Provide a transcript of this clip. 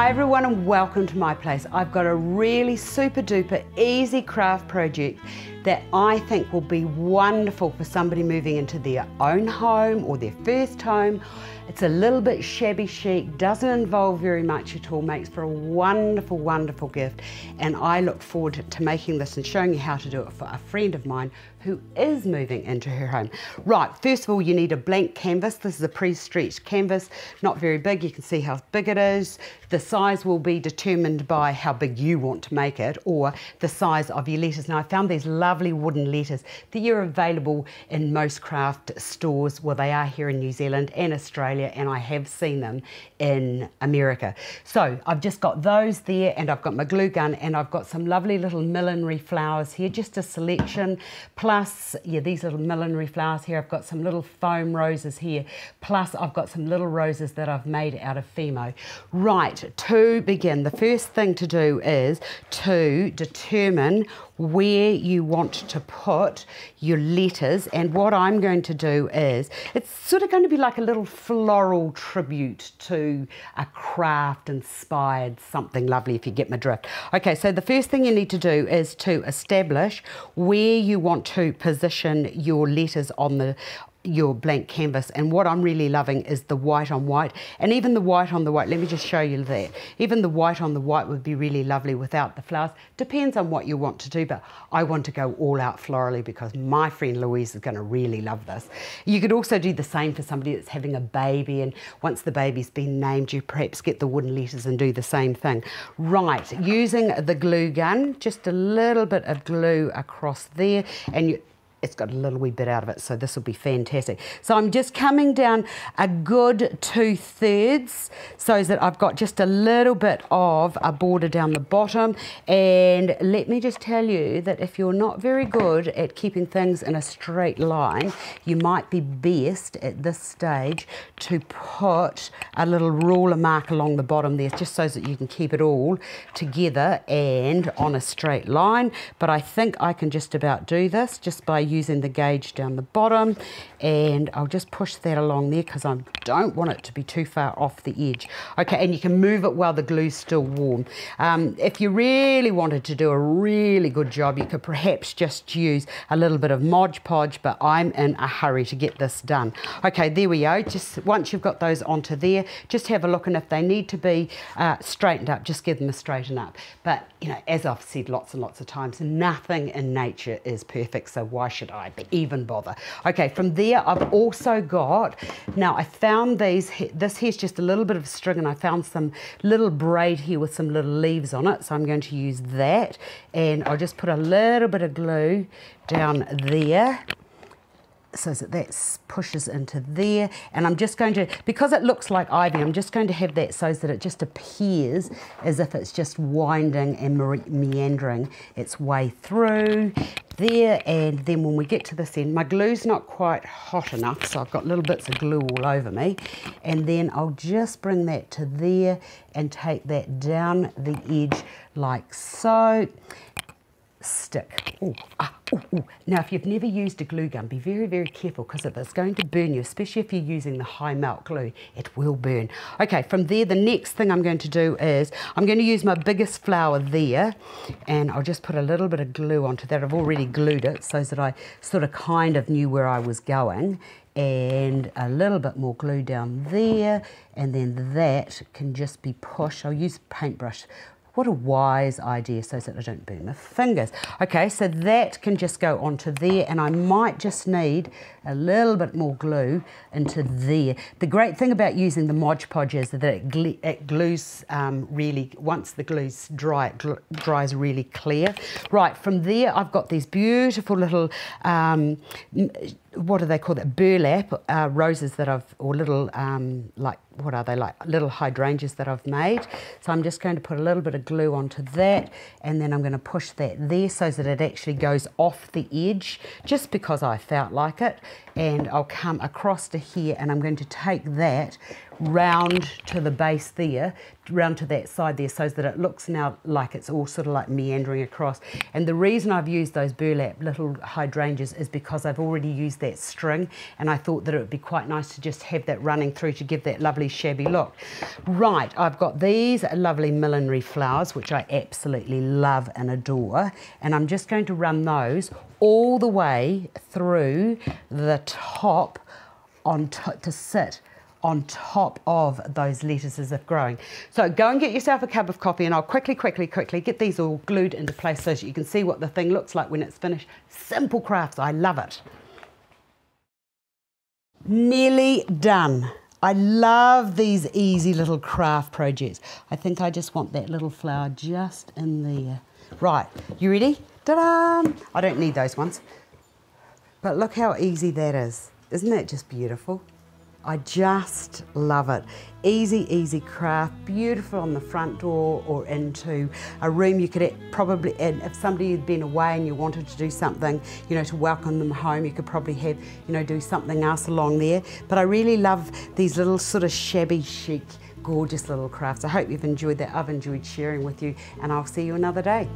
Hi everyone and welcome to my place. I've got a really super duper easy craft project that I think will be wonderful for somebody moving into their own home or their first home. It's a little bit shabby chic, doesn't involve very much at all, makes for a wonderful, wonderful gift, and I look forward to making this and showing you how to do it for a friend of mine who is moving into her home. Right, first of all you need a blank canvas. This is a pre-stretched canvas, not very big, you can see how big it is. The size will be determined by how big you want to make it or the size of your letters. Now I found these lovely wooden letters that are available in most craft stores. Well, they are here in New Zealand and Australia, and I have seen them in America. So I've just got those there, and I've got my glue gun, and I've got some lovely little millinery flowers here, just a selection, plus these little millinery flowers here. I've got some little foam roses here, plus I've got some little roses that I've made out of Fimo. Right, to begin, the first thing to do is to determine where you want to put your letters, and what I'm going to do is, it's sort of going to be like a little floral tribute to a craft inspired something lovely, if you get my drift. Okay, so the first thing you need to do is to establish where you want to position your letters on your blank canvas, and what I'm really loving is the white on white, and even the white on the white, let me just show you that. Even the white on the white would be really lovely without the flowers. Depends on what you want to do, but I want to go all out florally because my friend Louise is going to really love this. You could also do the same for somebody that's having a baby, and once the baby's been named, you perhaps get the wooden letters and do the same thing. Right, using the glue gun, just a little bit of glue across there, and it's got a little wee bit out of it, so this will be fantastic. So I'm just coming down a good 2/3 so that I've got just a little bit of a border down the bottom. And let me just tell you that if you're not very good at keeping things in a straight line, you might be best at this stage to put a little ruler mark along the bottom there, just so that you can keep it all together and on a straight line. But I think I can just about do this just by using the gauge down the bottom, and I'll just push that along there because I don't want it to be too far off the edge. Okay, and you can move it while the glue's still warm. If you really wanted to do a really good job, you could perhaps just use a little bit of Mod Podge, but I'm in a hurry to get this done. Okay, there we go. Just once you've got those onto there, just have a look, and if they need to be straightened up, just give them a straighten up. But you know, as I've said lots and lots of times, nothing in nature is perfect, so why should I even bother? Okay, from there I've also got, now I found these, this here's just a little bit of string, and I found some little braid here with some little leaves on it, so I'm going to use that, and I'll just put a little bit of glue down there so that pushes into there, and I'm just going to, because it looks like ivy, I'm just going to have that so that it just appears as if it's just winding and meandering its way through there. And then when we get to this end, my glue's not quite hot enough, so I've got little bits of glue all over me, and then I'll just bring that to there and take that down the edge like so. Stick. Ooh, ooh, ooh. Now, if you've never used a glue gun, be very, very careful, because if it's going to burn you, especially if you're using the high melt glue, it will burn. Okay, from there, the next thing I'm going to do is I'm going to use my biggest flower there, and I'll just put a little bit of glue onto that. I've already glued it so that I sort of kind of knew where I was going, and a little bit more glue down there, and then that can just be pushed. I'll use a paintbrush. What a wise idea, so that I don't burn my fingers. Okay, so that can just go onto there, and I might just need a little bit more glue into there. The great thing about using the Mod Podge is that it glues really, once the glue's dry, it dries really clear. Right, from there I've got these beautiful little, what do they call that, burlap roses that I've, or little, like, what are they, like little hydrangeas that I've made. So I'm just going to put a little bit of glue onto that, and then I'm going to push that there so that it actually goes off the edge, just because I felt like it. And I'll come across to here, and I'm going to take that round to the base there, round to that side there, so that it looks now like it's all sort of like meandering across. And the reason I've used those burlap little hydrangeas is because I've already used that string, and I thought that it would be quite nice to just have that running through to give that lovely shabby look. Right, I've got these lovely millinery flowers, which I absolutely love and adore, and I'm just going to run those all the way through the top to sit on top of those lettuces that are growing. So go and get yourself a cup of coffee, and I'll quickly get these all glued into place so that you can see what the thing looks like when it's finished. Simple crafts, I love it. Nearly done. I love these easy little craft projects. I think I just want that little flower just in there. Right, you ready? Ta-da! I don't need those ones. But look how easy that is. Isn't that just beautiful? I just love it. Easy, easy craft, beautiful on the front door or into a room. You could probably, and if somebody had been away and you wanted to do something, you know, to welcome them home, you could probably have, you know, do something else along there. But I really love these little sort of shabby chic, gorgeous little crafts. I hope you've enjoyed that. I've enjoyed sharing with you, and I'll see you another day.